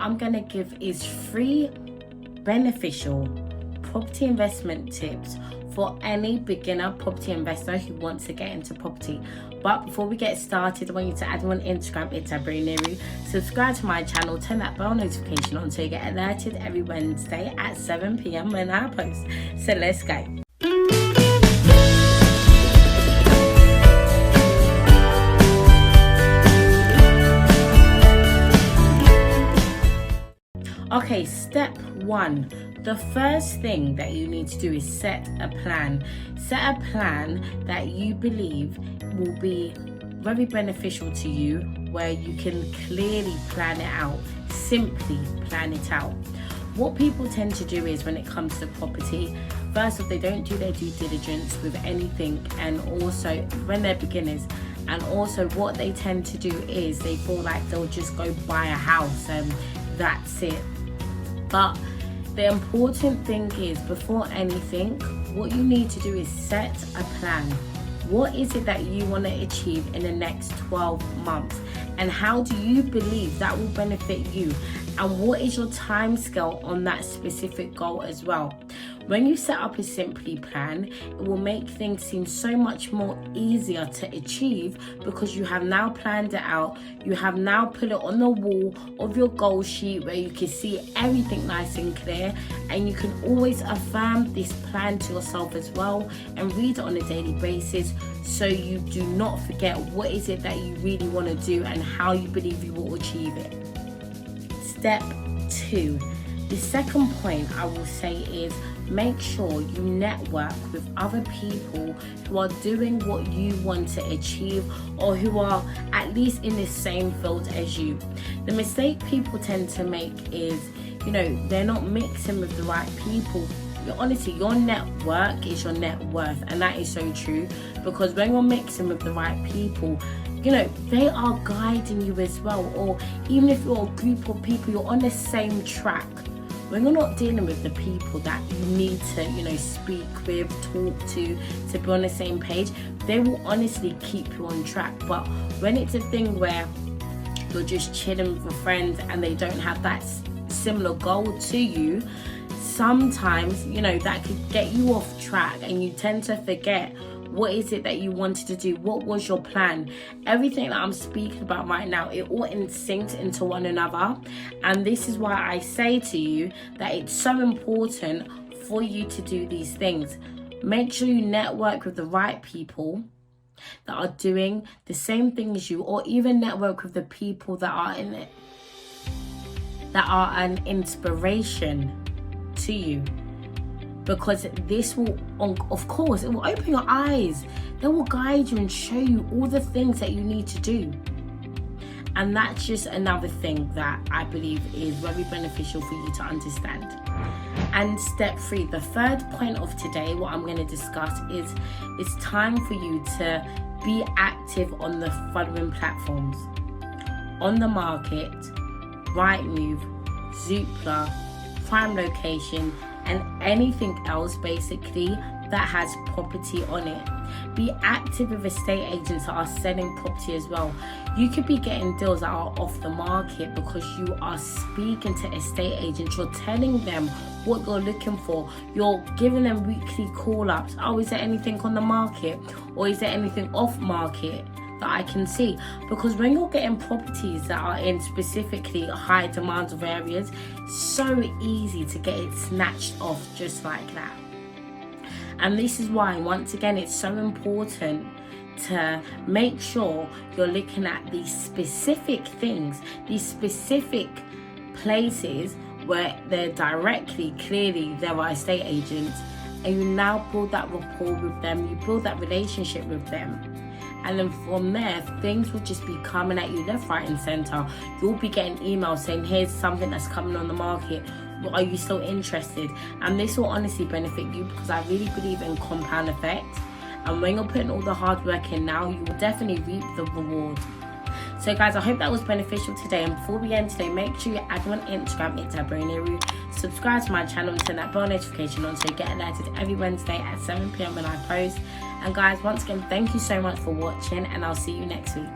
I'm going to give is free, beneficial property investment tips for any beginner property investor who wants to get into property. But before we get started, I want you to add me on Instagram, it's Oniru. Subscribe to my channel, turn that bell notification on so you get alerted every Wednesday at 7 p.m. when I post. So let's go. Okay, step 1. The first thing that you need to do is set a plan. Set a plan that you believe will be very beneficial to you, where you can clearly plan it out. Simply plan it out. What people tend to do is, when it comes to property, first off, they don't do their due diligence with anything, and also when they're beginners. And also what they tend to do is they feel like they'll just go buy a house and that's it. But the important thing is, before anything, what you need to do is set a plan. What is it that you want to achieve in the next 12 months? And how do you believe that will benefit you? And what is your time scale on that specific goal as well? When you set up a Simply plan, it will make things seem so much more easier to achieve, because you have now planned it out. You have now put it on the wall of your goal sheet where you can see everything nice and clear, and you can always affirm this plan to yourself as well and read it on a daily basis, so you do not forget what is it that you really want to do and how you believe you will achieve it. Step 2. The second point I will say is, make sure you network with other people who are doing what you want to achieve, or who are at least in the same field as you. The mistake people tend to make is, they're not mixing with the right people. Honestly, your network is your net worth, and that is so true, because when you're mixing with the right people, they are guiding you as well. Or even if you're a group of people, you're on the same track. When you're not dealing with the people that you need to, speak with, talk to be on the same page, they will honestly keep you on track. But when it's a thing where you're just chilling with your friends and they don't have that similar goal to you, sometimes, that could get you off track, and you tend to forget what is it that you wanted to do. What was your plan? Everything that I'm speaking about right now, it all syncs into one another. And this is why I say to you that it's so important for you to do these things. Make sure you network with the right people that are doing the same thing as you, or even network with the people that are in it, that are an inspiration to you. Because this will, of course, it will open your eyes. They will guide you and show you all the things that you need to do. And that's just another thing that I believe is very beneficial for you to understand. And step 3, the third point of today, what I'm going to discuss is, it's time for you to be active on the following platforms: On the Market, Rightmove, Zoopla, Prime Location, and anything else basically that has property on it. Be active with estate agents that are selling property as well. You could be getting deals that are off the market because you are speaking to estate agents. You're telling them what you're looking for. You're giving them weekly call-ups. Oh, is there anything on the market? Or is there anything off market that I can see? Because when you're getting properties that are in specifically high demand of areas, it's so easy to get it snatched off just like that. And this is why, once again, it's so important to make sure you're looking at these specific things, these specific places where they're clearly there are estate agents, and you now build that rapport with them, you build that relationship with them. And then from there, things will just be coming at you left, right and centre. You'll be getting emails saying, here's something that's coming on the market. Are you still interested? And this will honestly benefit you, because I really believe in compound effect. And when you're putting all the hard work in now, you will definitely reap the reward. So guys, I hope that was beneficial today. And before we end today, make sure you add me on Instagram, it's Oniru. Subscribe to my channel and turn that bell notification on so you get alerted every Wednesday at 7 p.m. when I post. And guys, once again, thank you so much for watching, and I'll see you next week.